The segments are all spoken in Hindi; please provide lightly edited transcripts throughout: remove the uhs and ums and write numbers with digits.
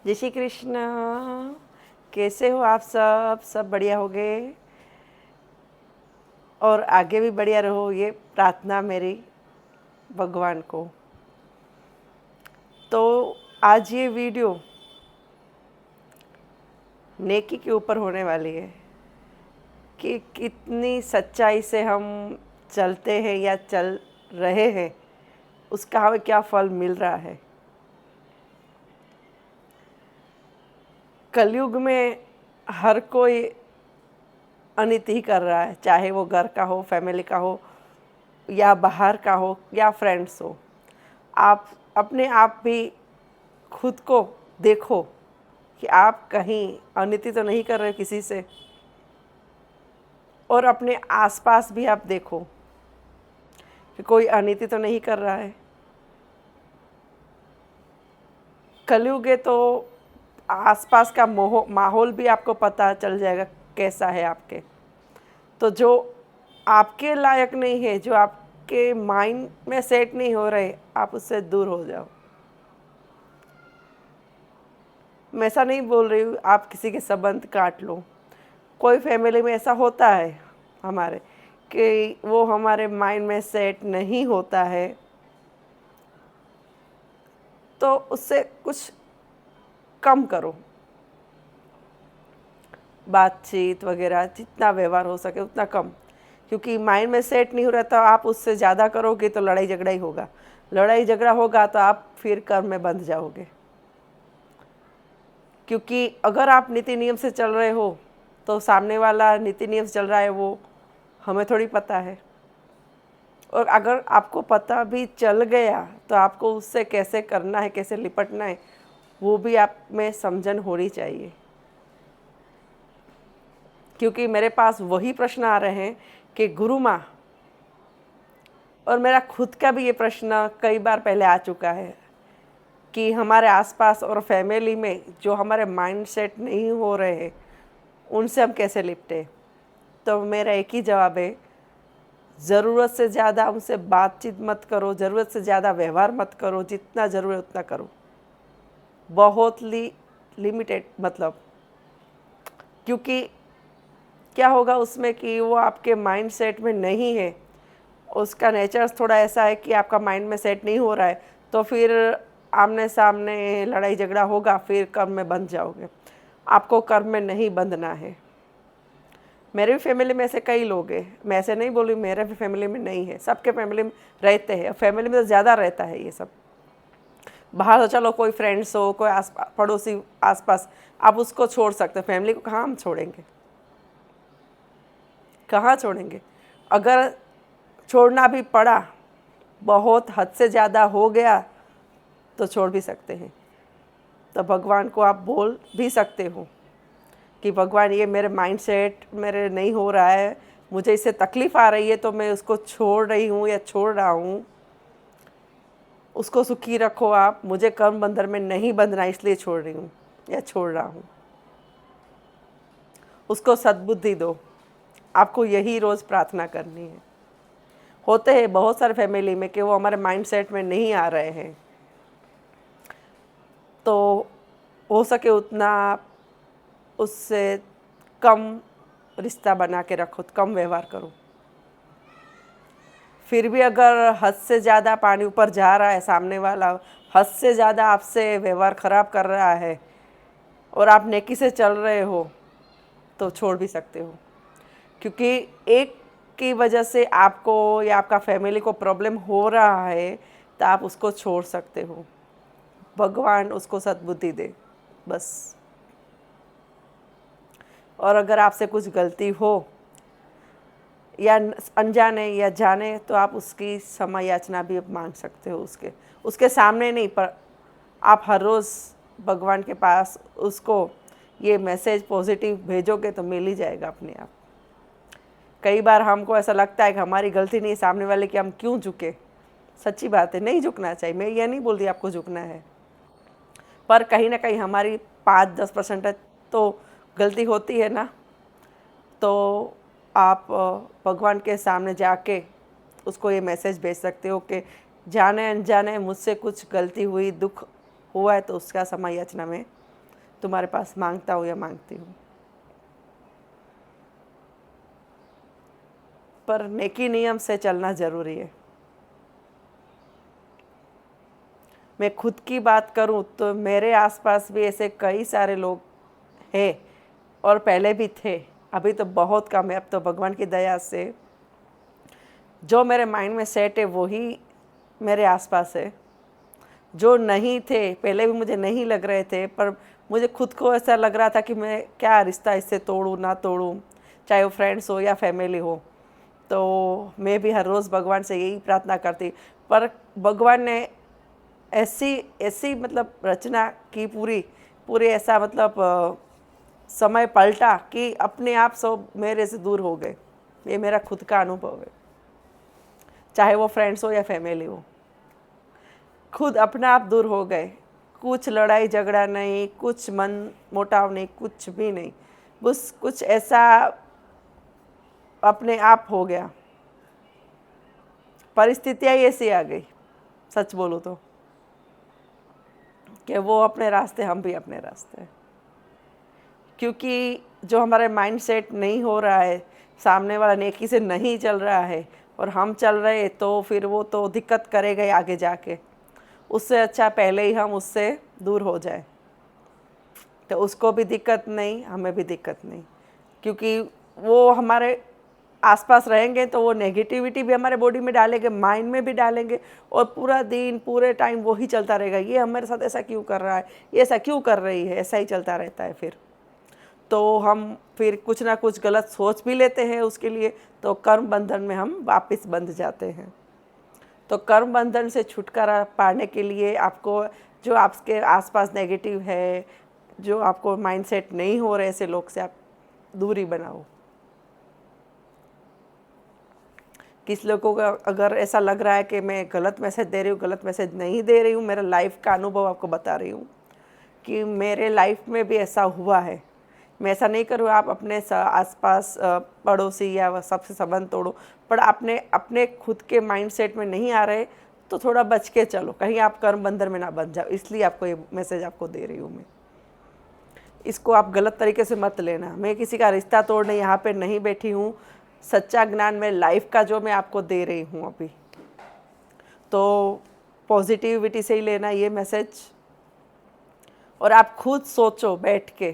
जय श्री कृष्ण। कैसे हो आप सब बढ़िया हो गए और आगे भी बढ़िया रहो, ये प्रार्थना मेरी भगवान को। तो आज ये वीडियो नेकी के ऊपर होने वाली है कि कितनी सच्चाई से हम चलते हैं या चल रहे हैं, उसका हमें क्या फल मिल रहा है। कलयुग में हर कोई अनिति ही कर रहा है, चाहे वो घर का हो, फैमिली का हो, या बाहर का हो, या फ्रेंड्स हो। आप अपने आप भी खुद को देखो कि आप कहीं अनिति तो नहीं कर रहे हो किसी से, और अपने आसपास भी आप देखो कि कोई अनिति तो नहीं कर रहा है। कलयुग है तो आसपास का माहौल भी आपको पता चल जाएगा कैसा है आपके। तो जो आपके लायक नहीं है, जो आपके माइंड में सेट नहीं हो रहे, आप उससे दूर हो जाओ। मैं ऐसा नहीं बोल रही हूँ आप किसी के संबंध काट लो। कोई फैमिली में ऐसा होता है हमारे कि वो हमारे माइंड में सेट नहीं होता है, तो उससे कुछ कम करो, बातचीत वगैरह जितना व्यवहार हो सके उतना कम। क्योंकि माइंड में सेट नहीं हो रहा तो आप उससे ज़्यादा करोगे तो लड़ाई झगड़ा ही होगा। लड़ाई झगड़ा होगा तो आप फिर कर्म में बंध जाओगे। क्योंकि अगर आप नीति नियम से चल रहे हो तो सामने वाला नीति नियम से चल रहा है, वो हमें थोड़ी पता है। और अगर आपको पता भी चल गया तो आपको उससे कैसे करना है, कैसे निपटना है, वो भी आप में समझन होनी चाहिए। क्योंकि मेरे पास वही प्रश्न आ रहे हैं कि गुरु माँ, और मेरा खुद का भी ये प्रश्न कई बार पहले आ चुका है कि हमारे आसपास और फैमिली में जो हमारे माइंड सेट नहीं हो रहे हैं, उनसे हम कैसे निपटे। तो मेरा एक ही जवाब है, ज़रूरत से ज़्यादा उनसे बातचीत मत करो, ज़रूरत से ज़्यादा व्यवहार मत करो, जितना ज़रूर है उतना करो। बहुत लिमिटेड मतलब। क्योंकि क्या होगा उसमें कि वो आपके माइंड सेट में नहीं है, उसका नेचर थोड़ा ऐसा है कि आपका माइंड में सेट नहीं हो रहा है, तो फिर आमने सामने लड़ाई झगड़ा होगा, फिर कर्म में बंध जाओगे। आपको कर्म में नहीं बंधना है। मेरे भी फैमिली में ऐसे कई लोग हैं, मैं ऐसे नहीं बोली मेरे भी फैमिली में नहीं है, सबके फैमिली में रहते हैं। फैमिली में तो ज़्यादा रहता है ये सब। बाहर तो चलो कोई फ्रेंड्स हो, कोई पड़ोसी आसपास, आप उसको छोड़ सकते हो। फैमिली को कहाँ हम छोड़ेंगे, कहाँ छोड़ेंगे। अगर छोड़ना भी पड़ा, बहुत हद से ज़्यादा हो गया, तो छोड़ भी सकते हैं। तो भगवान को आप बोल भी सकते हो कि भगवान ये मेरे माइंड सेट मेरे नहीं हो रहा है, मुझे इससे तकलीफ़ आ रही है, तो मैं उसको छोड़ रही हूँ या छोड़ रहा हूँ। उसको सुखी रखो आप, मुझे कर्म बंधन में नहीं बंधना, इसलिए छोड़ रही हूँ या छोड़ रहा हूँ। उसको सद्बुद्धि दो। आपको यही रोज़ प्रार्थना करनी है। होते हैं बहुत सारे फैमिली में कि वो हमारे माइंड सेट में नहीं आ रहे हैं, तो हो सके उतना उससे कम रिश्ता बना के रखो, कम व्यवहार करो। फिर भी अगर हद से ज़्यादा पानी ऊपर जा रहा है, सामने वाला हद से ज़्यादा आपसे व्यवहार ख़राब कर रहा है और आप नेकी से चल रहे हो, तो छोड़ भी सकते हो। क्योंकि एक की वजह से आपको या आपका फैमिली को प्रॉब्लम हो रहा है, तो आप उसको छोड़ सकते हो। भगवान उसको सद्बुद्धि दे बस। और अगर आपसे कुछ गलती हो या अनजाने या जाने, तो आप उसकी क्षमा याचना भी मांग सकते हो। उसके सामने नहीं, पर आप हर रोज़ भगवान के पास उसको ये मैसेज पॉजिटिव भेजोगे तो मिल ही जाएगा अपने आप। कई बार हमको ऐसा लगता है कि हमारी गलती नहीं, सामने वाले की, हम क्यों झुके। सच्ची बात है, नहीं झुकना चाहिए। मैं ये नहीं बोल रही आपको झुकना है, पर कहीं ना कहीं हमारी 5-10% तो गलती होती है ना। तो आप भगवान के सामने जाके उसको ये मैसेज भेज सकते हो कि जाने अनजाने मुझसे कुछ गलती हुई, दुख हुआ है, तो उसका क्षमा याचना में तुम्हारे पास मांगता हूँ या मांगती हूँ। पर नेकी नियम से चलना ज़रूरी है। मैं खुद की बात करूँ तो मेरे आसपास भी ऐसे कई सारे लोग हैं, और पहले भी थे, अभी तो बहुत कम है। अब तो भगवान की दया से जो मेरे माइंड में सेट है वही मेरे आसपास है। जो नहीं थे, पहले भी मुझे नहीं लग रहे थे, पर मुझे खुद को ऐसा लग रहा था कि मैं क्या रिश्ता इससे तोड़ूँ ना तोड़ूँ, चाहे वो फ्रेंड्स हो या फैमिली हो। तो मैं भी हर रोज़ भगवान से यही प्रार्थना करती, पर भगवान ने ऐसी ऐसी मतलब रचना की, पूरी पूरी ऐसा मतलब समय पलटा कि अपने आप सब मेरे से दूर हो गए। ये मेरा खुद का अनुभव है, चाहे वो फ्रेंड्स हो या फैमिली हो। खुद अपने आप दूर हो गए। कुछ लड़ाई झगड़ा नहीं, कुछ मन मोटाव नहीं, कुछ भी नहीं, बस कुछ ऐसा अपने आप हो गया। परिस्थितियाँ ऐसी आ गई, सच बोलूँ तो, कि वो अपने रास्ते, हम भी अपने रास्ते। क्योंकि जो हमारे माइंड सेट नहीं हो रहा है, सामने वाला नेकी से नहीं चल रहा है और हम चल रहे हैं, तो फिर वो तो दिक्कत करेगा ही आगे जाके। उससे अच्छा पहले ही हम उससे दूर हो जाए, तो उसको भी दिक्कत नहीं, हमें भी दिक्कत नहीं। क्योंकि वो हमारे आसपास रहेंगे तो वो नेगेटिविटी भी हमारे बॉडी में डालेंगे, माइंड में भी डालेंगे, और पूरा दिन पूरे टाइम वही चलता रहेगा। ये हमारे साथ ऐसा क्यों कर रहा है, ये ऐसा क्यों कर रही है, ऐसा ही चलता रहता है। तो हम फिर कुछ ना कुछ गलत सोच भी लेते हैं उसके लिए, तो कर्म बंधन में हम वापस बंध जाते हैं। तो कर्म बंधन से छुटकारा पाने के लिए आपको, जो आपके आसपास नेगेटिव है, जो आपको माइंडसेट नहीं हो रहे, ऐसे लोग से आप दूरी बनाओ। किस लोगों का अगर ऐसा लग रहा है कि मैं गलत मैसेज दे रही हूँ, गलत मैसेज नहीं दे रही हूँ, मेरा लाइफ का अनुभव आपको बता रही हूँ कि मेरे लाइफ में भी ऐसा हुआ है। मैं ऐसा नहीं करूँ आप अपने आसपास पड़ोसी या सबसे संबंध तोड़ो, पर आपने अपने खुद के माइंडसेट में नहीं आ रहे तो थोड़ा बच के चलो, कहीं आप कर्म बंधन में ना बन जाओ। इसलिए आपको ये मैसेज आपको दे रही हूँ मैं। इसको आप गलत तरीके से मत लेना। मैं किसी का रिश्ता तोड़ने यहाँ पे नहीं बैठी हूँ। सच्चा ज्ञान में लाइफ का जो मैं आपको दे रही हूँ अभी, तो पॉजिटिविटी से ही लेना ये मैसेज। और आप खुद सोचो बैठ के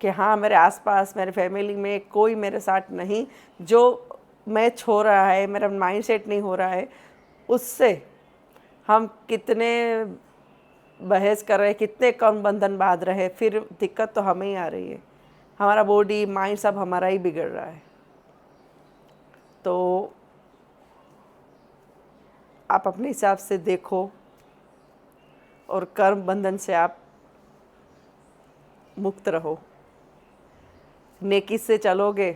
कि हाँ, मेरे आसपास, मेरे फैमिली में कोई मेरे साथ नहीं, जो मैच हो रहा है, मेरा माइंडसेट नहीं हो रहा है, उससे हम कितने बहस कर रहे हैं, कितने कम बंधन बांध रहे हैं, फिर दिक्कत तो हमें ही आ रही है। हमारा बॉडी माइंड सब हमारा ही बिगड़ रहा है। तो आप अपने हिसाब से देखो और कर्म बंधन से आप मुक्त रहो। नेकी से चलोगे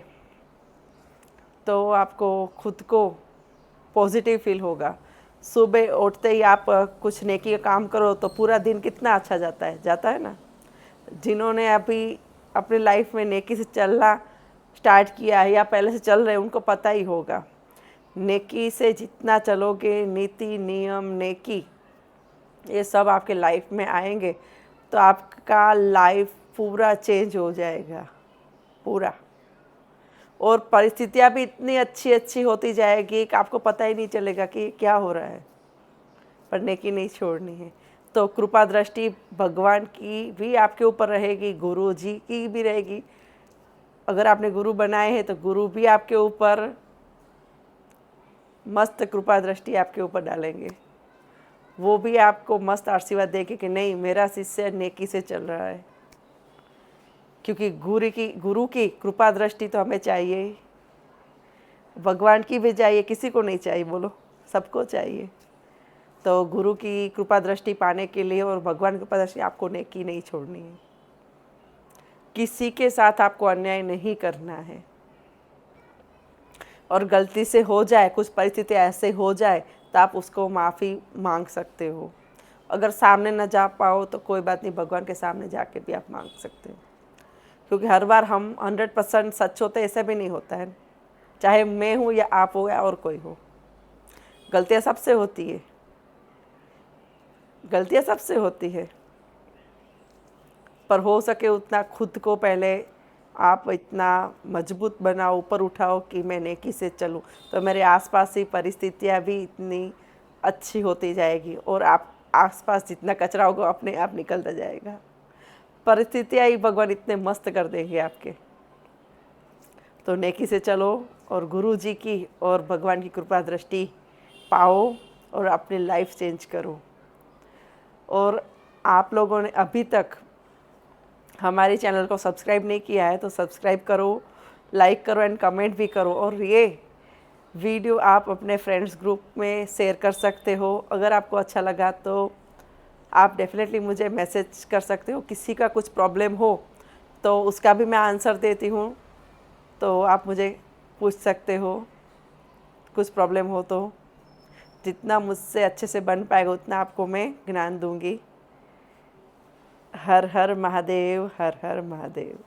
तो आपको खुद को पॉजिटिव फील होगा। सुबह उठते ही आप कुछ नेकी का काम करो तो पूरा दिन कितना अच्छा जाता है ना। जिन्होंने अभी अपनी लाइफ में नेकी से चलना स्टार्ट किया है या पहले से चल रहे हैं, उनको पता ही होगा। नेकी से जितना चलोगे, नीति नियम नेकी ये सब आपके लाइफ में आएंगे, तो आपका लाइफ पूरा चेंज हो जाएगा, पूरा। और परिस्थितियाँ भी इतनी अच्छी अच्छी होती जाएगी कि आपको पता ही नहीं चलेगा कि क्या हो रहा है। पर नेकी नहीं छोड़नी है। तो कृपा दृष्टि भगवान की भी आपके ऊपर रहेगी, गुरु जी की भी रहेगी। अगर आपने गुरु बनाए हैं तो गुरु भी आपके ऊपर मस्त कृपा दृष्टि आपके ऊपर डालेंगे। वो भी आपको मस्त आशीर्वाद देंगे कि नहीं, मेरा शिष्य नेकी से चल रहा है। क्योंकि गुरु की कृपा दृष्टि तो हमें चाहिए ही। भगवान की भी चाहिए, किसी को नहीं चाहिए बोलो, सबको चाहिए। तो गुरु की कृपा दृष्टि पाने के लिए और भगवान की कृपा दृष्टि, आपको नेकी नहीं छोड़नी है। किसी के साथ आपको अन्याय नहीं करना है। और गलती से हो जाए, कुछ परिस्थिति ऐसे हो जाए, तो आप उसको माफ़ी मांग सकते हो। अगर सामने न जा पाओ तो कोई बात नहीं, भगवान के सामने जाके भी आप मांग सकते हो। क्योंकि हर बार हम 100% सच होते, ऐसा भी नहीं होता है। चाहे मैं हूँ या आप हो या और कोई हो, गलतियाँ सबसे होती है, गलतियाँ सबसे होती है। पर हो सके उतना खुद को पहले आप इतना मजबूत बनाओ, ऊपर उठाओ कि मैं नेकी से चलूँ, तो मेरे आसपास की परिस्थितियाँ भी इतनी अच्छी होती जाएगी और आप आसपास जितना कचरा होगा अपने आप निकलता जाएगा। परिस्थितियाँ ही भगवान इतने मस्त कर देंगे आपके। तो नेकी से चलो और गुरु जी की और भगवान की कृपा दृष्टि पाओ और अपनी लाइफ चेंज करो। और आप लोगों ने अभी तक हमारे चैनल को सब्सक्राइब नहीं किया है तो सब्सक्राइब करो, लाइक करो एंड कमेंट भी करो। और ये वीडियो आप अपने फ्रेंड्स ग्रुप में शेयर कर सकते हो। अगर आपको अच्छा लगा तो आप डेफिनेटली मुझे मैसेज कर सकते हो। किसी का कुछ प्रॉब्लम हो तो उसका भी मैं आंसर देती हूँ, तो आप मुझे पूछ सकते हो कुछ प्रॉब्लम हो तो। जितना मुझसे अच्छे से बन पाएगा उतना आपको मैं ज्ञान दूंगी। हर हर महादेव, हर हर महादेव।